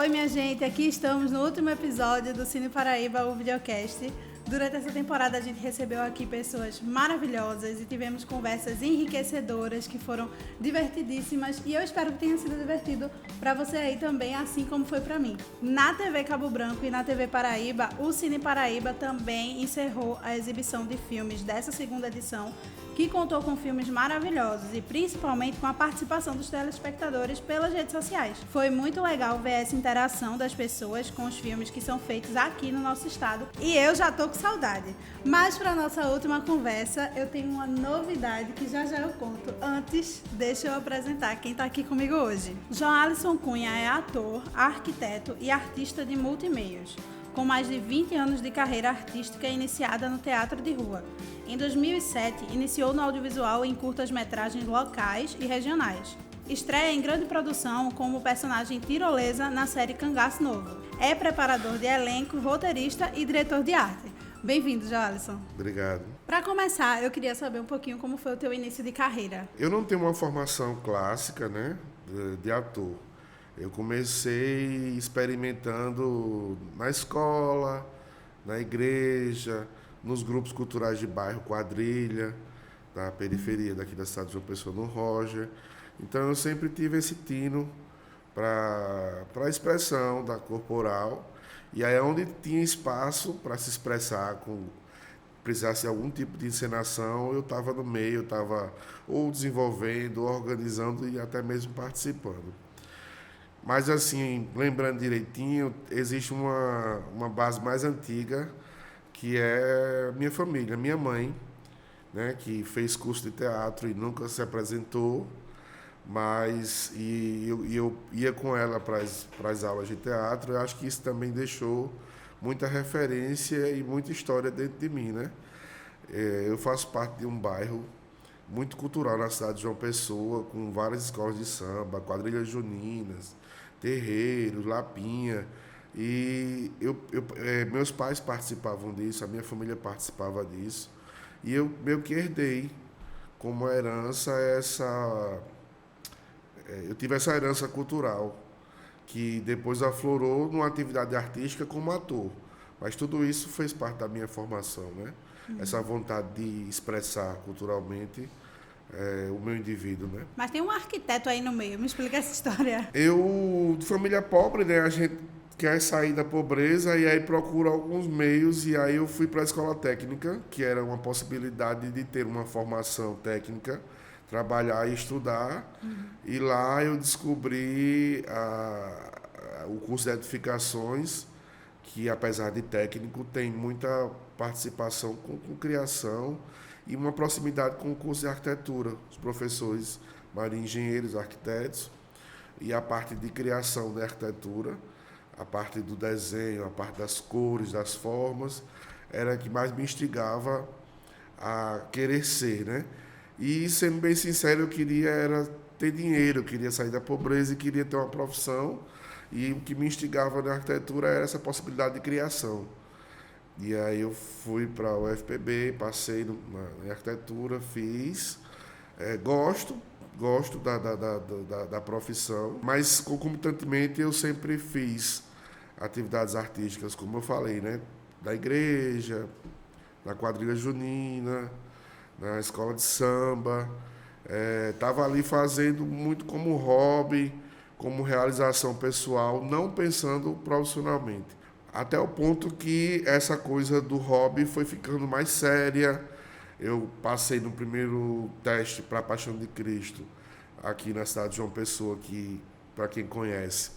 Oi, minha gente, aqui estamos no último episódio do Cine Paraíba, o videocast. Durante essa temporada a gente recebeu aqui pessoas maravilhosas e tivemos conversas enriquecedoras que foram divertidíssimas e eu espero que tenha sido divertido para você aí também, assim como foi para mim. Na TV Cabo Branco e na TV Paraíba, o Cine Paraíba também encerrou a exibição de filmes dessa segunda edição, que contou com filmes maravilhosos e principalmente com a participação dos telespectadores pelas redes sociais. Foi muito legal ver essa interação das pessoas com os filmes que são feitos aqui no nosso estado e eu já tô com saudade. Mas para nossa última conversa, eu tenho uma novidade que já eu conto. Antes, deixa eu apresentar quem tá aqui comigo hoje. João Alisson Cunha é ator, arquiteto e artista de multimeios, com mais de 20 anos de carreira artística iniciada no teatro de rua. Em 2007, iniciou no audiovisual em curtas-metragens locais e regionais. Estreia em grande produção como personagem tirolesa na série Cangaço Novo. É preparador de elenco, roteirista e diretor de arte. Bem-vindo, Joalisson. Obrigado. Para começar, eu queria saber um pouquinho como foi o teu início de carreira. Eu não tenho uma formação clássica, né, de ator. Eu comecei experimentando na escola, na igreja, nos grupos culturais de bairro, quadrilha, da periferia daqui da cidade de João Pessoa, no Roger. Então eu sempre tive esse tino para a expressão da corporal. E aí onde tinha espaço para se expressar, precisasse de algum tipo de encenação, eu estava no meio, eu estava ou desenvolvendo, ou organizando e até mesmo participando. Mas, assim, lembrando direitinho, existe uma base mais antiga, que é minha família, minha mãe, né, que fez curso de teatro e nunca se apresentou, mas eu ia com ela para as aulas de teatro. Eu acho que isso também deixou muita referência e muita história dentro de mim, né? Eu faço parte de um bairro muito cultural na cidade de João Pessoa, com várias escolas de samba, quadrilhas juninas, terreiros, lapinha. E meus pais participavam disso, a minha família participava disso. E eu meio que herdei como herança eu tive essa herança cultural, que depois aflorou numa atividade artística como ator. Mas tudo isso fez parte da minha formação, né? Essa vontade de expressar culturalmente o meu indivíduo, né? Mas tem um arquiteto aí no meio, me explica essa história. Eu, de família pobre, né? A gente quer sair da pobreza e aí procura alguns meios, e aí eu fui para a escola técnica, que era uma possibilidade de ter uma formação técnica, trabalhar e estudar. E lá eu descobri o curso de edificações, que apesar de técnico tem muita participação com criação e uma proximidade com o curso de arquitetura. Os professores, maioria engenheiros, arquitetos, e a parte de criação da arquitetura, a parte do desenho, a parte das cores, das formas, era a que mais me instigava a querer ser, né? E, sendo bem sincero, eu queria era ter dinheiro, eu queria sair da pobreza e queria ter uma profissão, e o que me instigava na arquitetura era essa possibilidade de criação. E aí eu fui para o UFPB, passei na arquitetura, fiz, gosto da profissão, mas concomitantemente eu sempre fiz atividades artísticas, como eu falei, né? Da igreja, na quadrilha junina, na escola de samba. Estava ali fazendo muito como hobby, como realização pessoal, não pensando profissionalmente. Até o ponto que essa coisa do hobby foi ficando mais séria. Eu passei no primeiro teste para a Paixão de Cristo, aqui na cidade de João Pessoa, que, para quem conhece,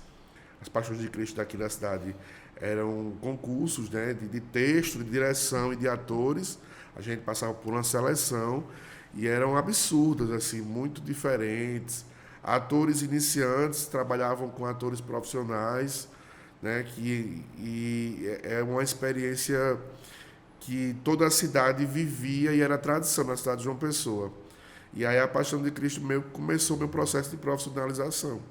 as Paixões de Cristo daqui da cidade eram concursos, né, de texto, de direção e de atores. A gente passava por uma seleção e eram absurdas, assim, muito diferentes. Atores iniciantes trabalhavam com atores profissionais, né, e é uma experiência que toda a cidade vivia e era tradição na cidade de João Pessoa. E aí a Paixão de Cristo começou meu processo de profissionalização.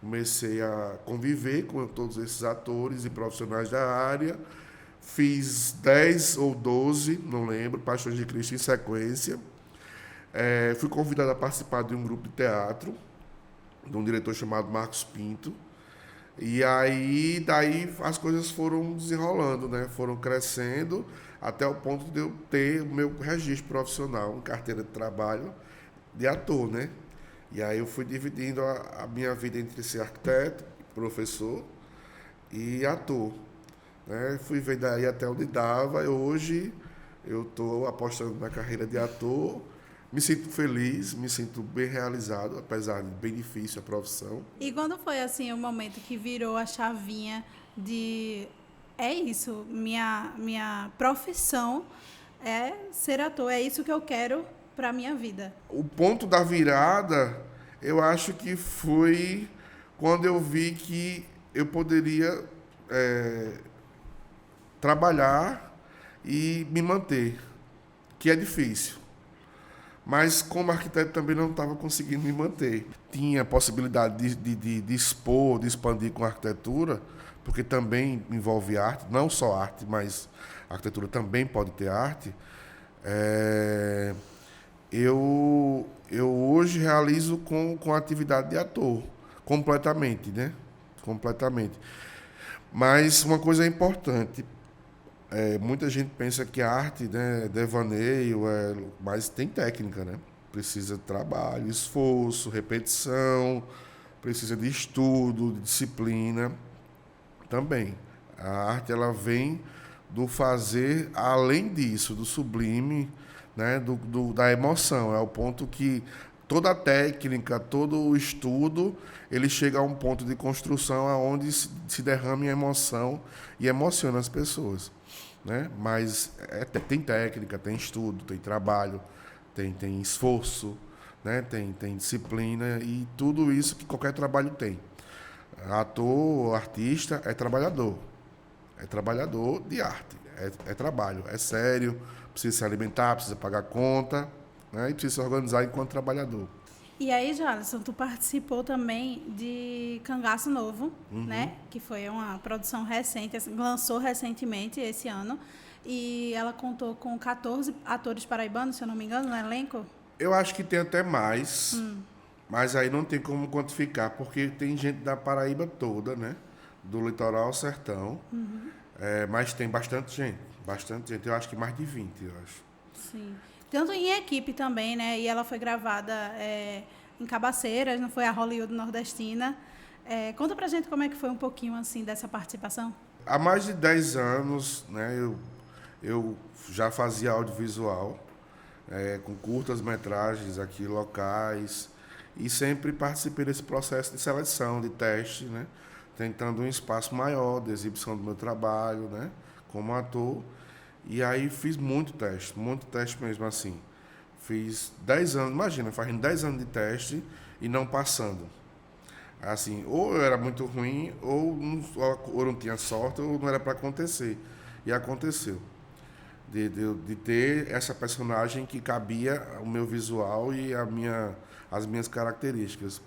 Comecei a conviver com todos esses atores e profissionais da área. Fiz 10 ou 12, não lembro, Paixões de Cristo em sequência. Fui convidado a participar de um grupo de teatro, de um diretor chamado Marcos Pinto. E aí, daí as coisas foram desenrolando, né? Foram crescendo até o ponto de eu ter o meu registro profissional, uma carteira de trabalho de ator, né? E aí eu fui dividindo a minha vida entre ser arquiteto, professor e ator, né? Fui ver daí até onde dava. E hoje eu estou apostando na carreira de ator. Me sinto feliz, me sinto bem realizado, apesar de bem difícil a profissão. E quando foi assim o momento que virou a chavinha de é isso, minha profissão é ser ator, é isso que eu quero para minha vida. O ponto da virada, eu acho que foi quando eu vi que eu poderia trabalhar e me manter, que é difícil. Mas como arquiteto também não estava conseguindo me manter. Tinha a possibilidade de expor, de expandir com a arquitetura, porque também envolve arte, não só arte, mas a arquitetura também pode ter arte. É, eu hoje realizo com a atividade de ator, completamente, né? Completamente. Mas uma coisa importante, muita gente pensa que a arte, né, é devaneio, mas tem técnica, né? Precisa de trabalho, esforço, repetição, precisa de estudo, de disciplina também. A arte ela vem do fazer além disso, do sublime, né, da emoção. É o ponto que toda a técnica, todo o estudo, ele chega a um ponto de construção aonde se derrama em emoção e emociona as pessoas, né? Mas tem técnica, tem estudo, tem trabalho, tem esforço, né? Tem disciplina e tudo isso que qualquer trabalho tem. Ator, artista é trabalhador de arte, é trabalho, é sério, precisa se alimentar, precisa pagar conta, né? E precisa se organizar enquanto trabalhador. E aí, Jalisson, tu participou também de Cangaço Novo, né? Que foi uma produção recente, assim, lançou recentemente esse ano. E ela contou com 14 atores paraibanos, se eu não me engano, no elenco. Eu acho que tem até mais, mas aí não tem como quantificar, porque tem gente da Paraíba toda, né? Do litoral ao sertão. Mas tem bastante gente, bastante gente. Eu acho que mais de 20, eu acho. Sim. Tanto em equipe também, né? E ela foi gravada em Cabaceiras, não foi a Hollywood nordestina. Conta pra gente como é que foi um pouquinho assim dessa participação. Há mais de 10 anos, né, eu já fazia audiovisual, com curtas-metragens aqui locais, e sempre participei desse processo de seleção, de teste, né, tentando um espaço maior de exibição do meu trabalho, né, como ator. E aí fiz muito teste mesmo assim. Fiz 10 anos, imagina, fazendo 10 anos de teste e não passando. Assim, ou eu era muito ruim, ou não tinha sorte, ou não era para acontecer. E aconteceu. De ter essa personagem que cabia o meu visual e as minhas características.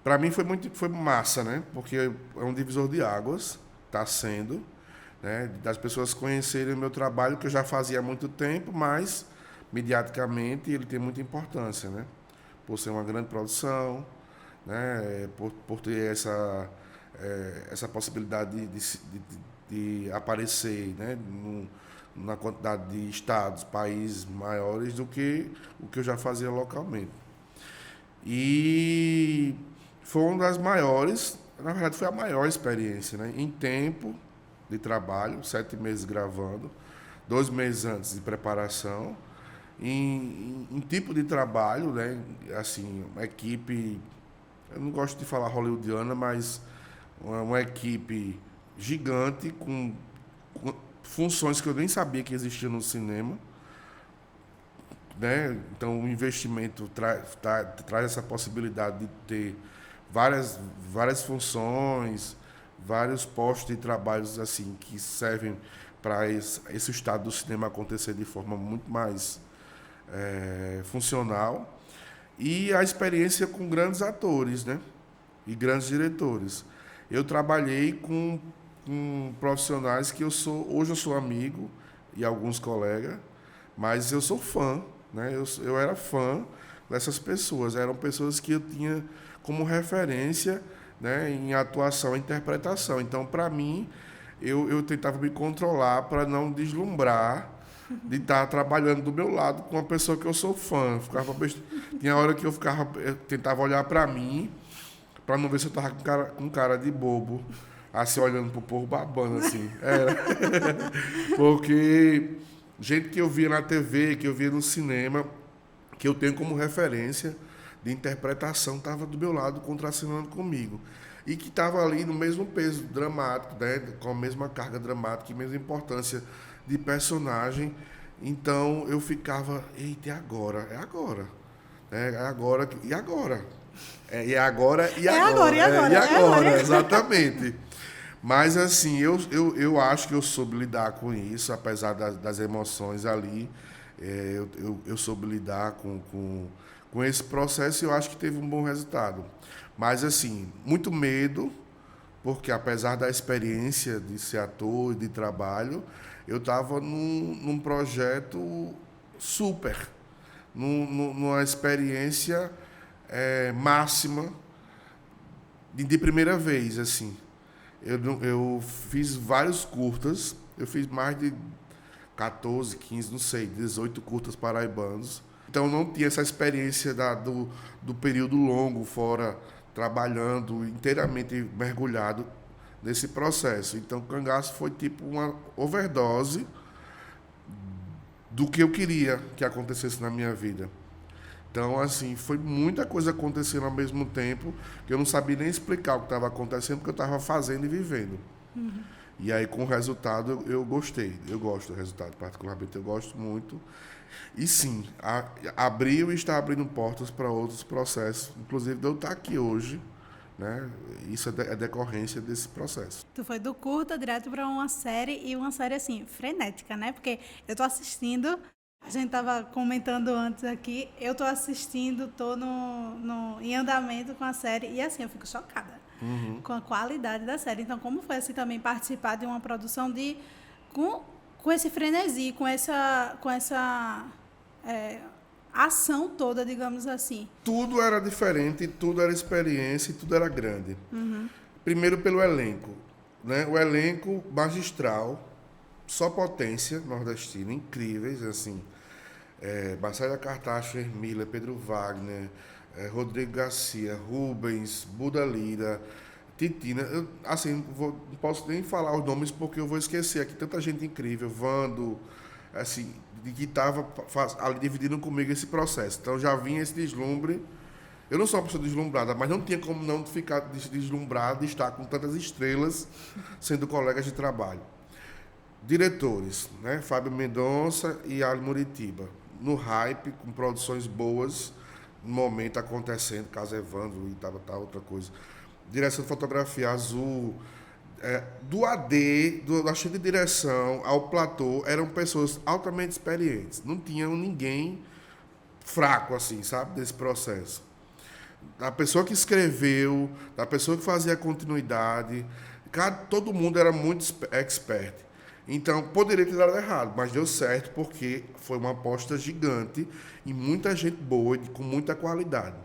Para mim foi massa, né? Porque é um divisor de águas, está sendo, né? Das pessoas conhecerem o meu trabalho, que eu já fazia há muito tempo, mas mediaticamente ele tem muita importância, né? Por ser uma grande produção, né? Por ter essa possibilidade de aparecer, né? Na quantidade de estados, países maiores do que o que eu já fazia localmente. E foi uma das maiores, na verdade foi a maior experiência, né? Em tempo de trabalho, 7 meses gravando, 2 meses antes de preparação, em tipo de trabalho, né? Assim, uma equipe, eu não gosto de falar hollywoodiana, mas uma equipe gigante com funções que eu nem sabia que existiam no cinema, né? Então o investimento traz essa possibilidade de ter várias funções, vários postos de trabalhos assim que servem para esse estado do cinema acontecer de forma muito mais funcional, e a experiência com grandes atores, né? E grandes diretores. Eu trabalhei com profissionais que hoje eu sou amigo e alguns colegas, mas eu sou fã, né? Eu era fã dessas pessoas, eram pessoas que eu tinha como referência né, em atuação e interpretação. Então, para mim, eu tentava me controlar para não deslumbrar de estar trabalhando do meu lado com uma pessoa que eu sou fã. Tinha hora que eu tentava olhar para mim, para não ver se eu estava com cara de bobo, assim, olhando pro povo babando, assim. Era. Porque gente que eu via na TV, que eu via no cinema, que eu tenho como referência de interpretação, estava do meu lado contracenando comigo. E que estava ali no mesmo peso dramático, né? Com a mesma carga dramática e mesma importância de personagem. Então eu ficava, eita, é agora, é agora. É agora, e agora? É agora e agora. E agora, exatamente. Mas assim, eu acho que eu soube lidar com isso, apesar das emoções ali. Eu soube lidar com esse processo e eu acho que teve um bom resultado. Mas, assim, muito medo, porque apesar da experiência de ser ator e de trabalho, eu estava num projeto super, numa experiência máxima de primeira vez, assim. Eu fiz vários curtas, eu fiz mais de 14, 15, não sei, 18 curtas paraibanos. Então não tinha essa experiência do período longo fora, trabalhando, inteiramente mergulhado nesse processo. Então Cangaço foi tipo uma overdose do que eu queria que acontecesse na minha vida. Então, assim, foi muita coisa acontecendo ao mesmo tempo que eu não sabia nem explicar o que estava acontecendo, porque eu estava fazendo e vivendo. Uhum. E aí, com o resultado, eu gostei. Eu gosto do resultado, particularmente, eu gosto muito. E sim, abriu e está abrindo portas para outros processos, inclusive de eu estar aqui hoje, né? Isso é decorrência desse processo. Tu foi do curta direto para uma série, e uma série assim, frenética, né? Porque eu tô assistindo, a gente tava comentando antes aqui, eu tô assistindo, tô em andamento com a série, e assim, eu fico chocada com a qualidade da série. Então, como foi assim também participar de uma produção com esse frenesi, com essa ação toda, digamos assim? Tudo era diferente, tudo era experiência e tudo era grande. Primeiro pelo elenco, né? O elenco magistral, só potência nordestina, incríveis, assim. Marcela Cartacho, Hermília, Pedro Wagner, Rodrigo Garcia, Rubens, Buda Lira, Titina. Não posso nem falar os nomes porque eu vou esquecer aqui. Tanta gente incrível, Vando, assim, que estava ali dividindo comigo esse processo. Então já vinha esse deslumbre. Eu não sou uma pessoa deslumbrada, mas não tinha como não ficar deslumbrado de estar com tantas estrelas sendo colegas de trabalho. Diretores, né? Fábio Mendonça e Ali Muritiba. No hype, com produções boas, no momento acontecendo, caso Evandro e tal, outra coisa. Direção de fotografia Azul, do AD, da chefe de direção ao platô, eram pessoas altamente experientes. Não tinham ninguém fraco, assim, sabe, desse processo. Da pessoa que escreveu, da pessoa que fazia a continuidade, todo mundo era muito expert. Então, poderia ter dado errado, mas deu certo porque foi uma aposta gigante e muita gente boa, com muita qualidade.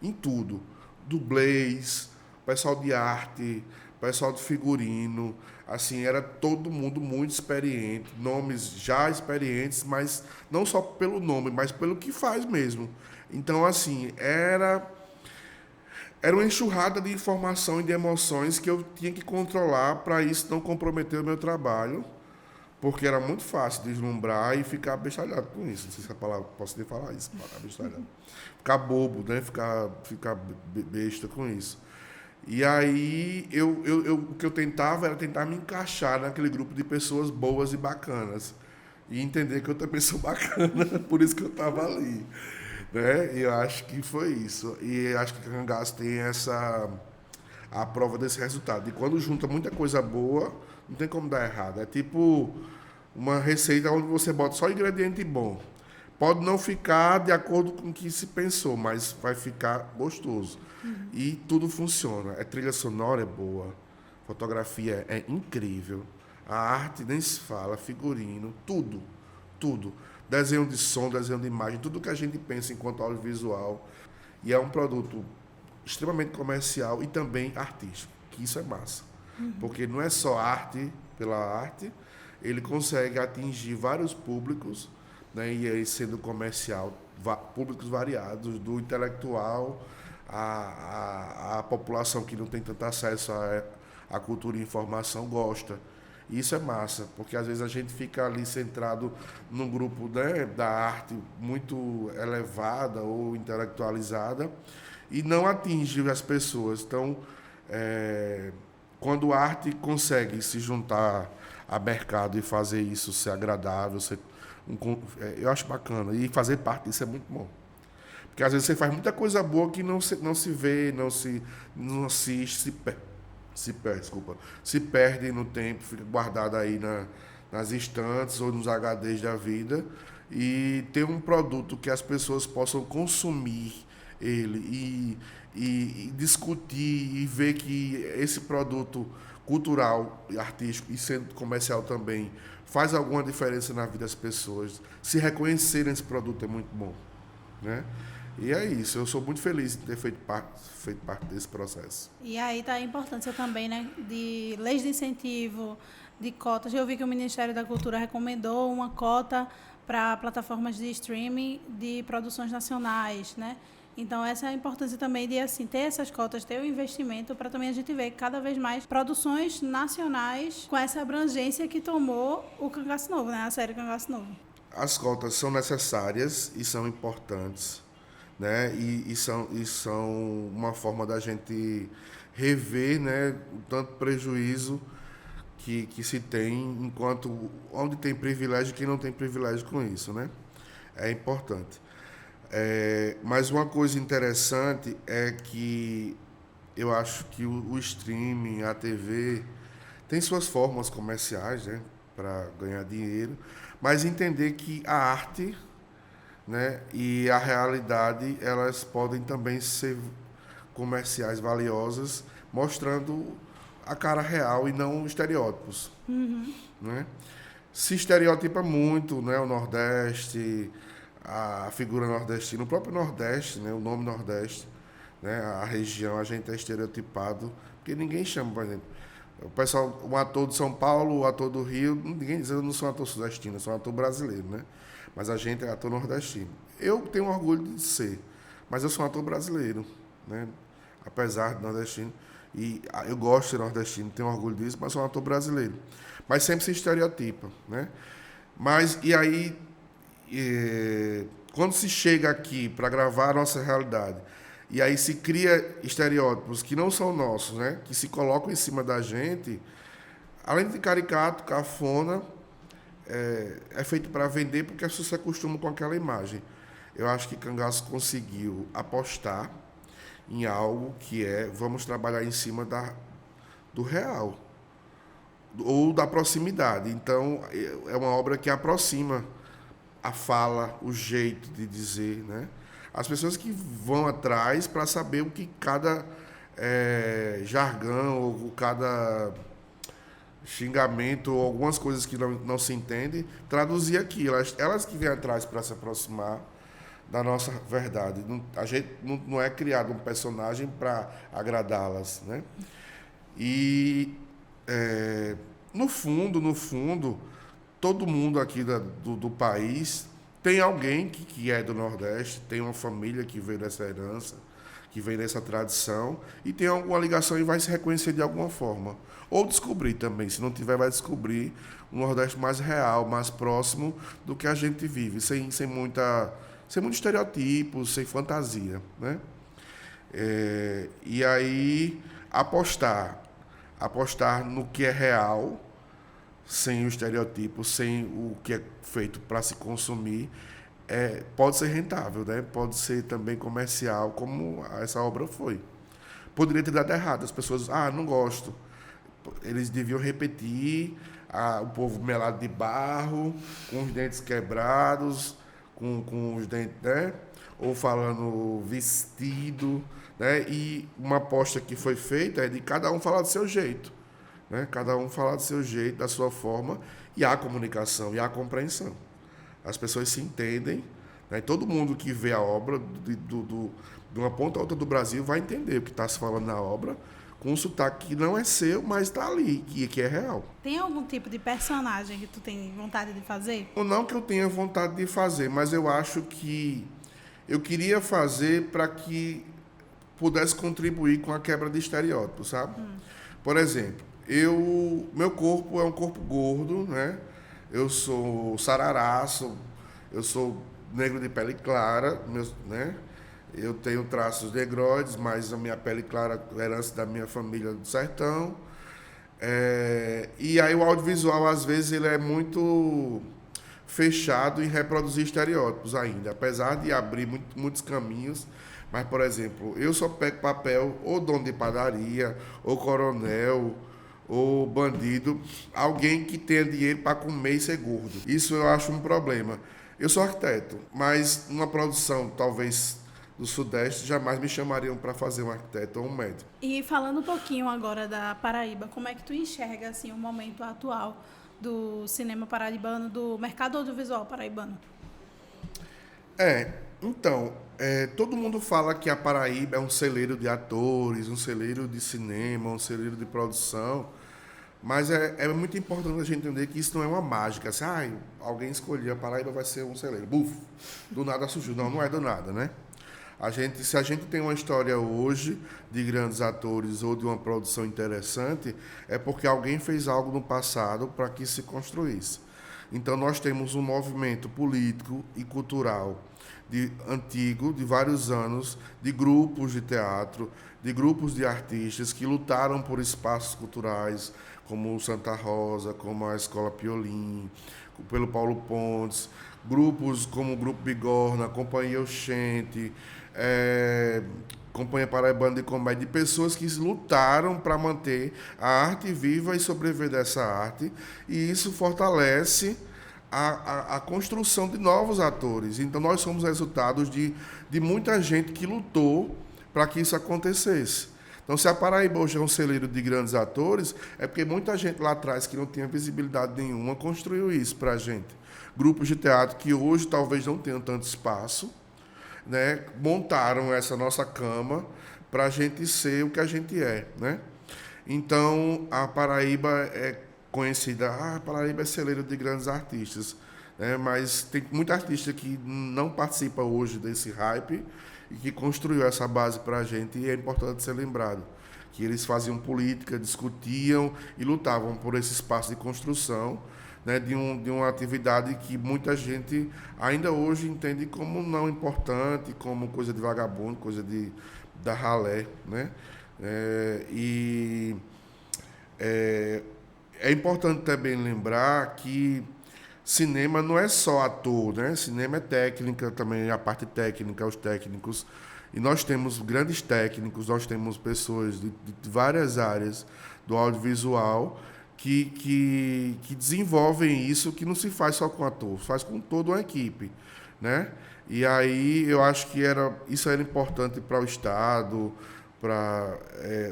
Em tudo. Dublês, pessoal de arte, pessoal de figurino, assim, era todo mundo muito experiente, nomes já experientes, mas não só pelo nome, mas pelo que faz mesmo. Então, assim, era uma enxurrada de informação e de emoções que eu tinha que controlar para isso não comprometer o meu trabalho. Porque era muito fácil deslumbrar e ficar bestalhado com isso. Não sei se a palavra posso nem falar isso, bestalhado. Ficar bobo, né? Ficar besta com isso. E aí, o que eu tentava era tentar me encaixar naquele grupo de pessoas boas e bacanas. E entender que eu também sou bacana, por isso que eu estava ali. Né? E eu acho que foi isso. E acho que Cangaço tem a prova desse resultado. E quando junta muita coisa boa, não tem como dar errado. É tipo uma receita onde você bota só ingrediente bom. Pode não ficar de acordo com o que se pensou, mas vai ficar gostoso. E tudo funciona. A trilha sonora é boa, fotografia é incrível, a arte nem se fala, figurino, tudo. Desenho de som, desenho de imagem, tudo que a gente pensa enquanto audiovisual. E é um produto extremamente comercial e também artístico, que isso é massa. Porque não é só arte pela arte, ele consegue atingir vários públicos, né, e aí sendo comercial, públicos variados, do intelectual à população que não tem tanto acesso à cultura e informação gosta. E isso é massa, porque às vezes a gente fica ali centrado num grupo, né, da arte muito elevada ou intelectualizada e não atinge as pessoas. Então, quando a arte consegue se juntar a mercado e fazer isso ser agradável, eu acho bacana. E fazer parte disso é muito bom. Porque às vezes você faz muita coisa boa que não se vê, não assiste, se perde no tempo, fica guardado aí nas estantes ou nos HDs da vida. E ter um produto que as pessoas possam consumir ele e discutir e ver que esse produto cultural e artístico e sendo comercial também faz alguma diferença na vida das pessoas. Se reconhecerem esse produto é muito bom, né? E é isso, eu sou muito feliz de ter feito parte desse processo. E aí está a importância também, né, de leis de incentivo, de cotas. Eu vi que o Ministério da Cultura recomendou uma cota para plataformas de streaming de produções nacionais, né? Então, essa é a importância também de assim, ter essas cotas, ter o investimento para também a gente ver cada vez mais produções nacionais com essa abrangência que tomou o Cangaço Novo, né? A série Cangaço Novo. As cotas são necessárias e são importantes, né? E são uma forma da gente rever, né, o tanto prejuízo que se tem, enquanto onde tem privilégio e quem não tem privilégio com isso, né? É importante. Mas uma coisa interessante é que eu acho que o streaming, a TV, tem suas formas comerciais, né, para ganhar dinheiro, mas entender que a arte, né, e a realidade, elas podem também ser comerciais valiosas, mostrando a cara real e não estereótipos. Né? Se estereotipa muito, né, o Nordeste, a figura nordestina, o próprio Nordeste, né, o nome Nordeste, né, a região, a gente é estereotipado, porque ninguém chama, por exemplo, o pessoal, um ator de São Paulo, o ator do Rio, ninguém diz, eu não sou um ator sudestino, eu sou um ator brasileiro, né? Mas a gente é ator nordestino. Eu tenho orgulho de ser, mas eu sou um ator brasileiro, né? Apesar de nordestino, e eu gosto de ser nordestino, tenho orgulho disso, mas sou um ator brasileiro. Mas sempre se estereotipa, né? Mas, e aí, quando se chega aqui para gravar a nossa realidade, e aí se cria estereótipos que não são nossos, né? Que se colocam em cima da gente, além de caricato, cafona, é feito para vender porque as pessoas se acostumam com aquela imagem. Eu acho que Cangaço conseguiu apostar em algo que vamos trabalhar em cima do real, ou da proximidade. Então, é uma obra que aproxima a fala, o jeito de dizer, né? As pessoas que vão atrás para saber o que cada jargão, ou cada xingamento, ou algumas coisas que não se entendem, traduzir aqui. Elas que vêm atrás para se aproximar da nossa verdade. A gente não é criado um personagem para agradá-las, né? E, no fundo, todo mundo aqui do país tem alguém que é do Nordeste, tem uma família que veio dessa herança, que vem dessa tradição, e tem alguma ligação e vai se reconhecer de alguma forma. Ou descobrir também, se não tiver, vai descobrir um Nordeste mais real, mais próximo do que a gente vive, sem muito estereotipo, sem fantasia, né? E aí apostar no que é real, sem o estereotipo, sem o que é feito para se consumir, pode ser rentável, né? Pode ser também comercial, como essa obra foi. Poderia ter dado errado, as pessoas, não gosto. Eles deviam repetir, o povo melado de barro, com os dentes quebrados, com os dentes, né? Ou falando vestido, né? E uma aposta que foi feita é de cada um falar do seu jeito, né? Cada um falar do seu jeito, da sua forma, e há comunicação, e há compreensão. As pessoas se entendem, Né? E todo mundo que vê a obra, de uma ponta a outra do Brasil, vai entender o que está se falando na obra, com um sotaque que não é seu, mas está ali, que é real. Tem algum tipo de personagem que tu tem vontade de fazer? Ou não que eu tenha vontade de fazer, mas eu acho que eu queria fazer para que pudesse contribuir com a quebra de estereótipos, sabe? Por exemplo, meu corpo é um corpo gordo, né? Eu sou sararaço, eu sou negro de pele clara, né? Eu tenho traços negroides, mas a minha pele clara é herança da minha família do sertão. E aí o audiovisual, às vezes, ele é muito fechado em reproduzir estereótipos ainda, apesar de abrir muitos caminhos. Mas, por exemplo, eu só pego papel ou dono de padaria, ou coronel, ou bandido, alguém que tenha dinheiro para comer e ser gordo. Isso eu acho um problema. Eu sou arquiteto, mas numa produção, talvez, do Sudeste, jamais me chamariam para fazer um arquiteto ou um médico. E falando um pouquinho agora da Paraíba, como é que tu enxerga assim, o momento atual do cinema paraibano, do mercado audiovisual paraibano? Então, todo mundo fala que a Paraíba é um celeiro de atores, um celeiro de cinema, um celeiro de produção, mas é muito importante a gente entender que isso não é uma mágica. Assim, alguém escolheu a Paraíba, vai ser um celeiro. Buf, do nada surgiu. Não é do nada, né? Se a gente tem uma história hoje de grandes atores ou de uma produção interessante, é porque alguém fez algo no passado para que se construísse. Então, nós temos um movimento político e cultural antigo, de vários anos, de grupos de teatro, de grupos de artistas que lutaram por espaços culturais, como o Santa Rosa, como a Escola Piolim, pelo Paulo Pontes, grupos como o Grupo Bigorna, a Companhia Oxente, Companhia Paraibana de Comédia, de pessoas que lutaram para manter a arte viva e sobreviver dessa arte, e isso fortalece a construção de novos atores. Então, nós somos resultados de muita gente que lutou para que isso acontecesse. Então, se a Paraíba hoje é um celeiro de grandes atores, é porque muita gente lá atrás, que não tinha visibilidade nenhuma, construiu isso para a gente. Grupos de teatro que hoje talvez não tenham tanto espaço, né, montaram essa nossa cama para a gente ser o que a gente é, né? Então, a Paraíba é conhecida, a Paraíba é celeiro de grandes artistas, né? Mas tem muito artista que não participa hoje desse hype e que construiu essa base para a gente, e é importante ser lembrado que eles faziam política, discutiam e lutavam por esse espaço de construção, né, de uma atividade que muita gente ainda hoje entende como não importante, como coisa de vagabundo, coisa da ralé, né? É importante também lembrar que cinema não é só ator, né? Cinema é técnica também, a parte técnica, os técnicos. E nós temos grandes técnicos, nós temos pessoas de várias áreas do audiovisual que desenvolvem isso, que não se faz só com ator, faz com toda uma equipe, né? E aí eu acho que isso era importante para o Estado, para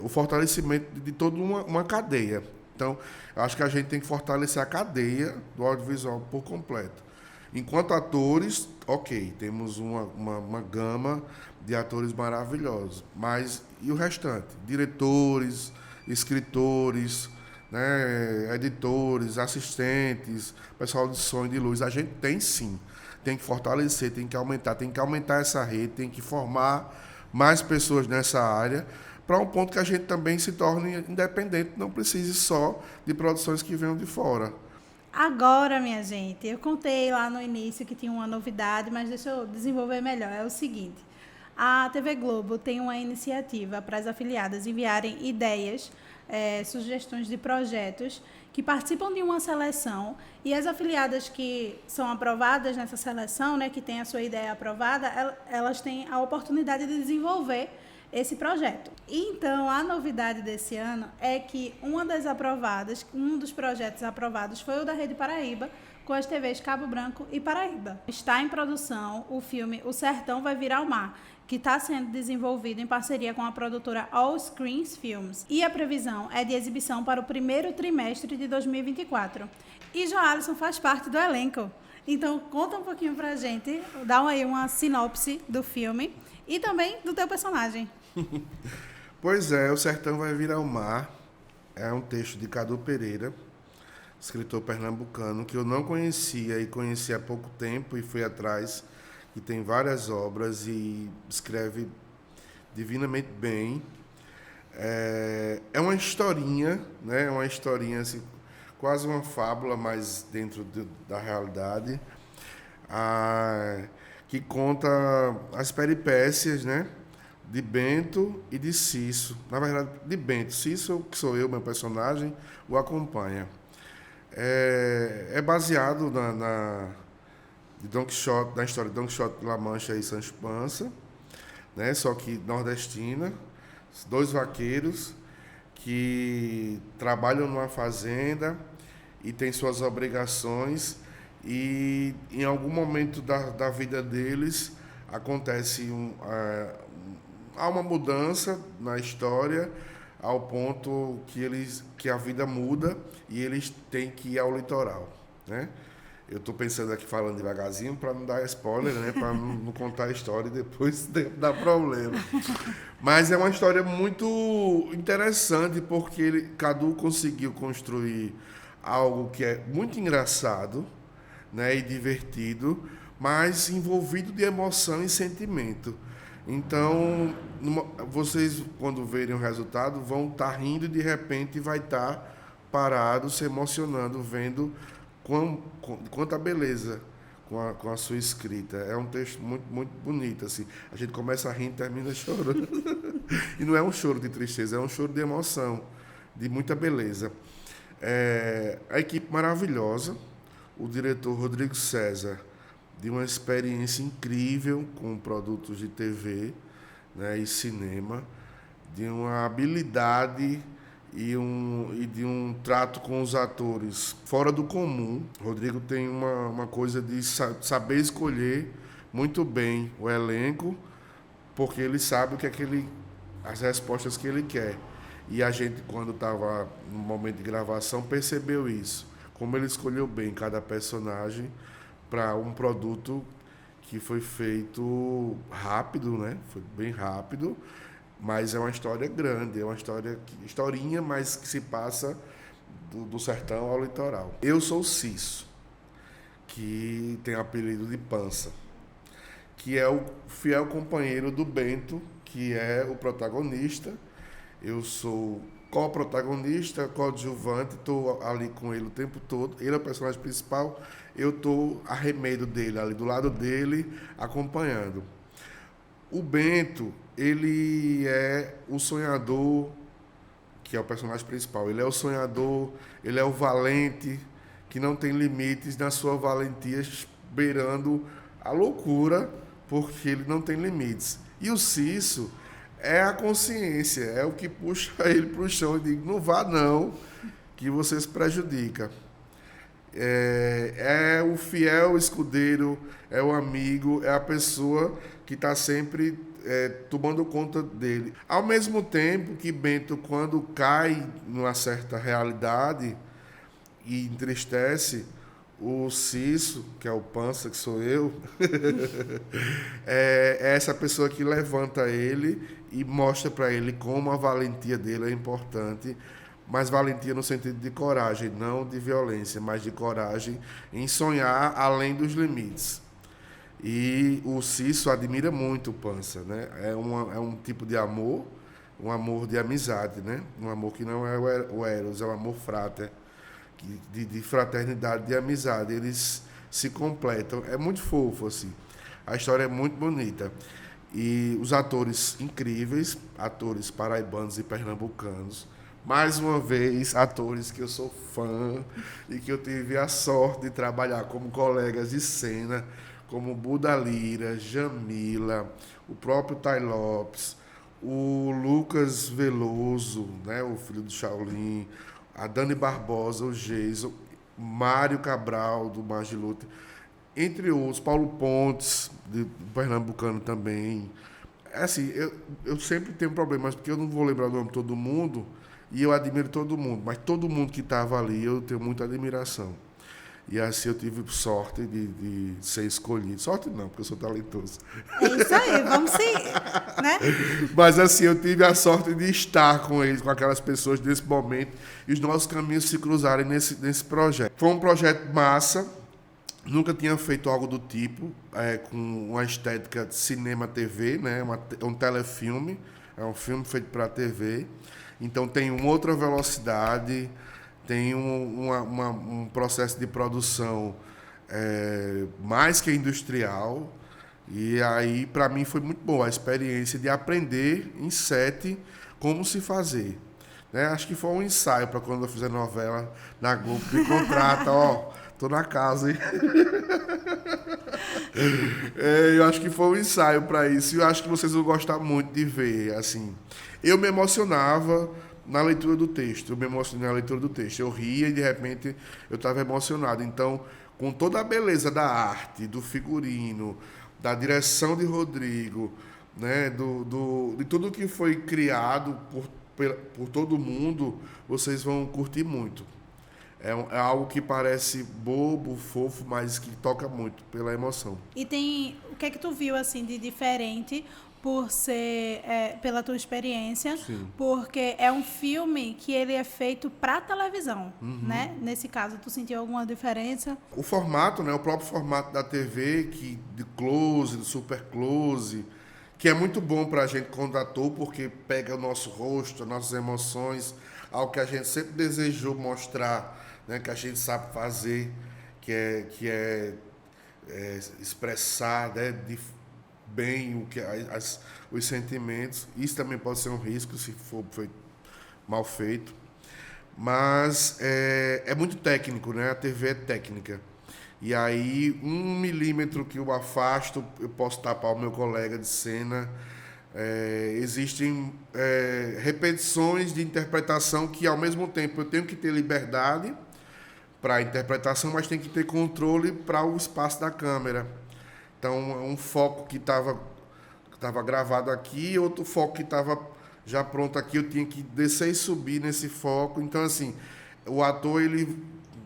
o fortalecimento de toda uma cadeia. Então, eu acho que a gente tem que fortalecer a cadeia do audiovisual por completo. Enquanto atores, ok, temos uma gama de atores maravilhosos, mas e o restante? Diretores, escritores, né, editores, assistentes, pessoal de som e de luz, a gente tem sim, tem que fortalecer, tem que aumentar essa rede, tem que formar mais pessoas nessa área, para um ponto que a gente também se torne independente, não precise só de produções que venham de fora. Agora, minha gente, eu contei lá no início que tinha uma novidade, mas deixa eu desenvolver melhor. É o seguinte, a TV Globo tem uma iniciativa para as afiliadas enviarem ideias, sugestões de projetos que participam de uma seleção, e as afiliadas que são aprovadas nessa seleção, né, que têm a sua ideia aprovada, elas têm a oportunidade de desenvolver esse projeto. Então, a novidade desse ano é que um dos projetos aprovados foi o da Rede Paraíba, com as TVs Cabo Branco e Paraíba. Está em produção o filme O Sertão Vai Virar o Mar, que está sendo desenvolvido em parceria com a produtora All Screens Films. E a previsão é de exibição para o primeiro trimestre de 2024. E Joalisson faz parte do elenco. Então, conta um pouquinho pra gente, dá aí uma sinopse do filme e também do teu personagem. Pois é, O Sertão Vai Virar o Mar é um texto de Cadu Pereira, escritor pernambucano, que eu não conhecia e conheci há pouco tempo e fui atrás, que tem várias obras e escreve divinamente bem. É uma historinha, né? Uma historinha assim, quase uma fábula, mas dentro da realidade, que conta as peripécias, né? De Bento e de Cício. Na verdade, de Bento. Cício, que sou eu, meu personagem, o acompanha. É baseado de Don Quixote, na história de Don Quixote de La Mancha e Sancho Panza, né? Só que nordestina, dois vaqueiros que trabalham numa fazenda e têm suas obrigações, e em algum momento da vida deles acontece há uma mudança na história, ao ponto que a vida muda e eles têm que ir ao litoral, né? Eu estou pensando aqui, falando devagarzinho, para não dar spoiler, né? Para não contar a história e depois dar problema. Mas é uma história muito interessante, porque Cadu conseguiu construir algo que é muito engraçado, né? E divertido, mas envolvido de emoção e sentimento. Então, vocês, quando verem o resultado, vão estar rindo e, de repente, vai estar parado, se emocionando, vendo quanta beleza com a sua escrita. É um texto muito, muito bonito. Assim. A gente começa a rir e termina chorando. E não é um choro de tristeza, é um choro de emoção, de muita beleza. A equipe maravilhosa, o diretor Rodrigo César, de uma experiência incrível com produtos de TV, né, e cinema, de uma habilidade e de um trato com os atores fora do comum. Rodrigo tem uma coisa de saber escolher muito bem o elenco, porque ele sabe o que é as respostas que ele quer. E a gente, quando estava no momento de gravação, percebeu isso, como ele escolheu bem cada personagem para um produto que foi feito rápido, né? Foi bem rápido, mas é uma história grande, é uma historinha, mas que se passa do sertão ao litoral. Eu sou o Cício, que tem o apelido de Pança, que é o fiel companheiro do Bento, que é o protagonista. Eu sou co-protagonista, coadjuvante, estou ali com ele o tempo todo. Ele é o personagem principal, eu estou a remedo dele, ali do lado dele, acompanhando. O Bento, ele é o sonhador, que é o personagem principal. Ele é o sonhador, ele é o valente, que não tem limites na sua valentia, beirando a loucura, porque ele não tem limites. E o Cício é a consciência, é o que puxa ele para o chão e diz, não vá não, que você se prejudica. É o fiel escudeiro, é o amigo, é a pessoa que está sempre tomando conta dele. Ao mesmo tempo que Bento, quando cai numa certa realidade e entristece, o Cício, que é o Pança, que sou eu, é essa pessoa que levanta ele e mostra para ele como a valentia dele é importante, mas valentia no sentido de coragem, não de violência, mas de coragem em sonhar além dos limites. E o Cício admira muito o Pança, né? É um tipo de amor, um amor de amizade, né? Um amor que não é o Eros, é o amor frater, de fraternidade, de amizade. Eles se completam. É muito fofo, assim. A história é muito bonita. E os atores incríveis, atores paraibanos e pernambucanos. Mais uma vez, atores que eu sou fã e que eu tive a sorte de trabalhar como colegas de cena, como Buda Lira, Jamila, o próprio Tai Lopes, o Lucas Veloso, né, o filho do Shaolin, a Dani Barbosa, o Geiso, Mário Cabral, do Mar de Luta, entre outros, Paulo Pontes, do pernambucano também. Assim, eu sempre tenho problemas, porque eu não vou lembrar o nome de todo mundo, e eu admiro todo mundo, mas todo mundo que estava ali eu tenho muita admiração. E assim eu tive sorte de ser escolhido. Sorte não, porque eu sou talentoso. É isso aí, vamos seguir, né? Mas assim, eu tive a sorte de estar com eles, com aquelas pessoas nesse momento, e os nossos caminhos se cruzarem nesse projeto. Foi um projeto massa, nunca tinha feito algo do tipo, com uma estética de cinema-TV, né? Um telefilme, é um filme feito para a TV. Então tem uma outra velocidade, tem um processo de produção mais que industrial. E aí, para mim, foi muito boa a experiência de aprender em set como se fazer. Né? Acho que foi um ensaio para quando eu fizer novela na Globo. Me contrata, ó, tô na casa, hein? Eu acho que foi um ensaio para isso. E eu acho que vocês vão gostar muito de ver. Assim, eu me emocionava na leitura do texto. Eu me emocionei na leitura do texto. Eu ria e, de repente, eu estava emocionado. Então, com toda a beleza da arte, do figurino, da direção de Rodrigo, né, de tudo que foi criado por todo mundo, vocês vão curtir muito. É algo que parece bobo, fofo, mas que toca muito pela emoção. E o que é que tu viu assim de diferente por ser pela tua experiência? Sim. Porque é um filme que ele é feito para televisão, né? Nesse caso, tu sentiu alguma diferença? O formato, né, o próprio formato da TV, de close, de super close, que é muito bom para a gente como ator, porque pega o nosso rosto, as nossas emoções, algo que a gente sempre desejou mostrar, né, que a gente sabe fazer, que é expressar, né, bem os sentimentos. Isso também pode ser um risco se for mal feito. Mas é muito técnico, né? A TV é técnica. E aí, 1 milímetro que eu afasto, eu posso tapar o meu colega de cena. Existem repetições de interpretação que, ao mesmo tempo, eu tenho que ter liberdade para a interpretação, mas tem que ter controle para o espaço da câmera. Então, um foco que estava gravado aqui, outro foco que estava já pronto aqui, eu tinha que descer e subir nesse foco. Então, assim, o ator, ele,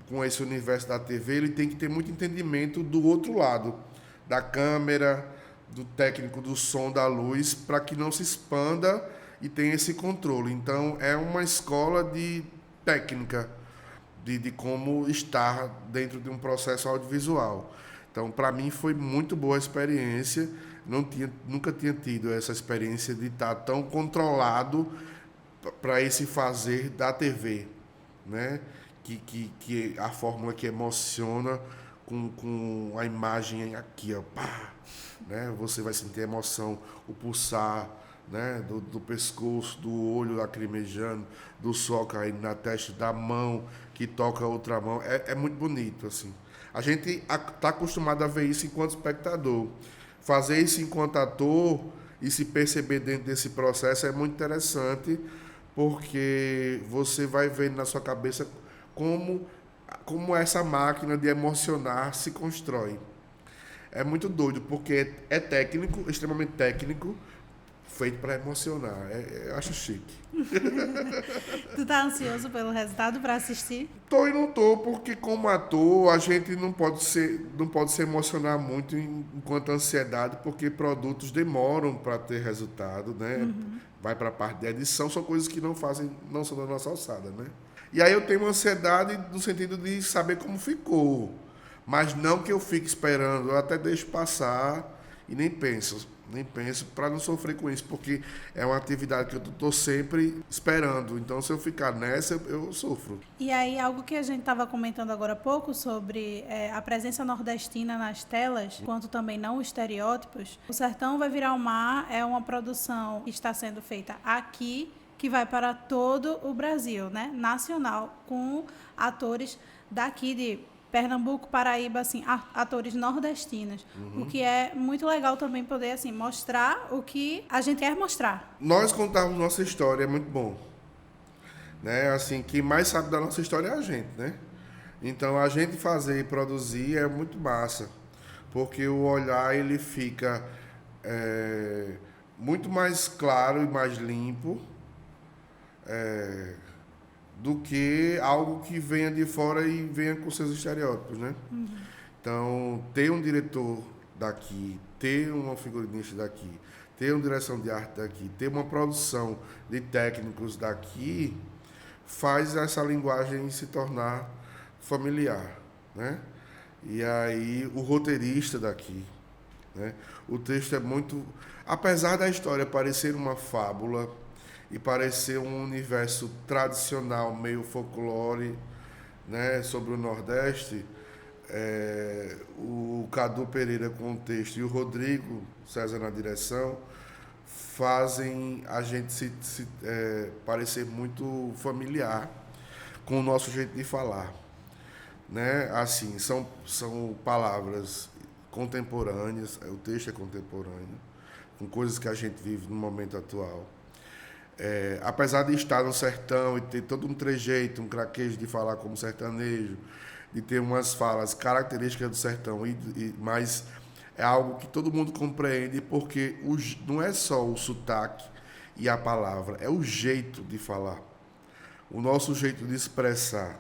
com esse universo da TV, ele tem que ter muito entendimento do outro lado, da câmera, do técnico do som, da luz, para que não se expanda e tenha esse controle. Então, é uma escola de técnica, de como estar dentro de um processo audiovisual. Então, para mim, foi muito boa a experiência. Nunca tinha tido essa experiência de estar tão controlado para esse fazer da TV, né? Que a fórmula que emociona com a imagem aqui, ó, pá, né? Você vai sentir a emoção, o pulsar, né? Do pescoço, do olho lacrimejando, do suor caindo na testa, da mão que toca a outra mão. É muito bonito, assim. A gente está acostumado a ver isso enquanto espectador. Fazer isso enquanto ator e se perceber dentro desse processo é muito interessante, porque você vai vendo na sua cabeça como essa máquina de emocionar se constrói. É muito doido, porque é técnico, extremamente técnico, feito para emocionar. Eu acho chique. Tu tá ansioso pelo resultado para assistir? Tô e não tô, porque como ator a gente não pode se emocionar muito enquanto ansiedade, porque produtos demoram para ter resultado, né? Vai para a parte de edição, são coisas que não são da nossa alçada, né? E aí eu tenho ansiedade no sentido de saber como ficou, mas não que eu fique esperando, eu até deixo passar e nem penso para não sofrer com isso, porque é uma atividade que eu estou sempre esperando. Então, se eu ficar nessa, eu sofro. E aí, algo que a gente estava comentando agora há pouco sobre a presença nordestina nas telas, quanto também não os estereótipos. O Sertão Vai Virar o Mar é uma produção que está sendo feita aqui, que vai para todo o Brasil, né? Nacional, com atores daqui de Pernambuco, Paraíba, assim, atores nordestinos. O que é muito legal também poder, assim, mostrar o que a gente quer mostrar. Nós contarmos nossa história é muito bom. Né? Assim, quem mais sabe da nossa história é a gente, né? Então, a gente fazer e produzir é muito massa. Porque o olhar, ele fica muito mais claro e mais limpo. do que algo que venha de fora e venha com seus estereótipos, né? Então, ter um diretor daqui, ter uma figurinista daqui, ter uma direção de arte daqui, ter uma produção de técnicos daqui, faz essa linguagem se tornar familiar, né? E aí, o roteirista daqui, né? O texto é muito... Apesar da história parecer uma fábula e parecer um universo tradicional, meio folclore, né, sobre o Nordeste, o Cadu Pereira com o texto e o Rodrigo César na direção fazem a gente parecer muito familiar com o nosso jeito de falar, né? Assim, são palavras contemporâneas, o texto é contemporâneo, com coisas que a gente vive no momento atual. Apesar de estar no sertão e ter todo um trejeito, um craquejo de falar como sertanejo, de ter umas falas características do sertão, mas é algo que todo mundo compreende, porque não é só o sotaque e a palavra, é o jeito de falar, o nosso jeito de expressar,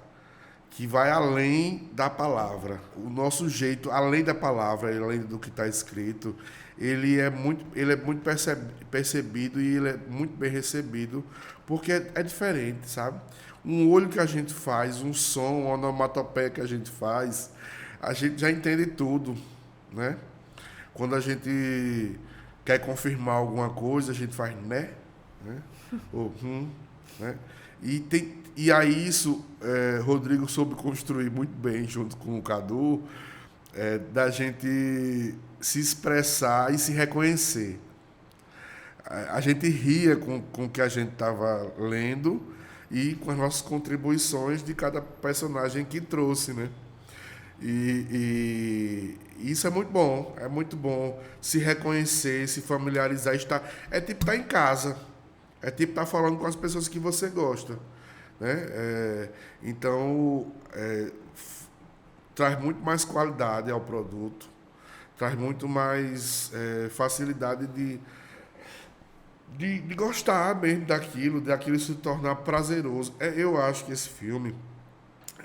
que vai além da palavra. O nosso jeito, além da palavra, além do que está escrito, ele é muito percebido e ele é muito bem recebido, porque é diferente, sabe? Um olho que a gente faz, um som, uma onomatopeia que a gente já entende tudo, né? Quando a gente quer confirmar alguma coisa, a gente faz né? Ou né? E aí isso, Rodrigo soube construir muito bem, junto com o Cadu, da gente se expressar e se reconhecer. A gente ria com o que a gente estava lendo e com as nossas contribuições de cada personagem que trouxe, né? E isso é muito bom se reconhecer, se familiarizar, é tipo estar em casa, é tipo estar falando com as pessoas que você gosta, né? Então, traz muito mais qualidade ao produto, traz muito mais facilidade de gostar mesmo daquilo se tornar prazeroso. Eu acho que esse filme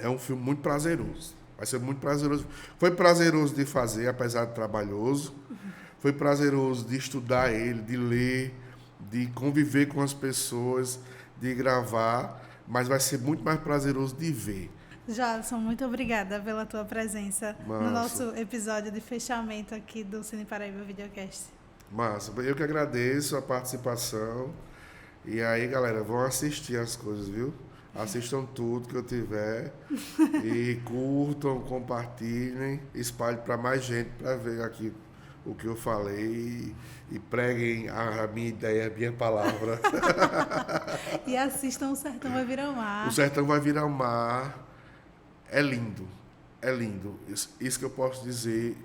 é um filme muito prazeroso. Vai ser muito prazeroso. Foi prazeroso de fazer, apesar de trabalhoso. Foi prazeroso de estudar ele, de ler, de conviver com as pessoas, de gravar. Mas vai ser muito mais prazeroso de ver. Jadson, muito obrigada pela tua presença no nosso episódio de fechamento aqui do Cine Paraíba Videocast. Massa, eu que agradeço a participação. E aí, galera, vão assistir as coisas, viu? Assistam tudo que eu tiver e curtam, compartilhem, espalhem para mais gente para ver aqui o que eu falei e preguem a minha ideia, a minha palavra. E assistam O Sertão Vai Virar Mar. O Sertão Vai Virar Mar. É lindo, é lindo. Isso que eu posso dizer,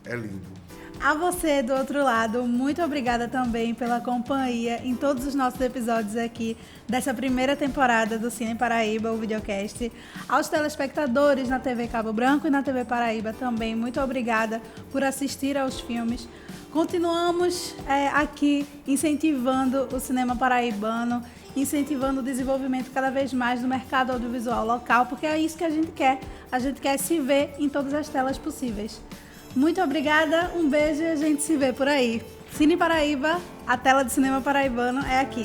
é lindo. A você do outro lado, muito obrigada também pela companhia em todos os nossos episódios aqui dessa primeira temporada do Cine Paraíba, o videocast. Aos telespectadores na TV Cabo Branco e na TV Paraíba também, muito obrigada por assistir aos filmes. Continuamos aqui incentivando o cinema paraibano, incentivando o desenvolvimento cada vez mais do mercado audiovisual local, porque é isso que a gente quer. A gente quer se ver em todas as telas possíveis. Muito obrigada, um beijo e a gente se vê por aí. Cine Paraíba, a tela do cinema paraibano é aqui.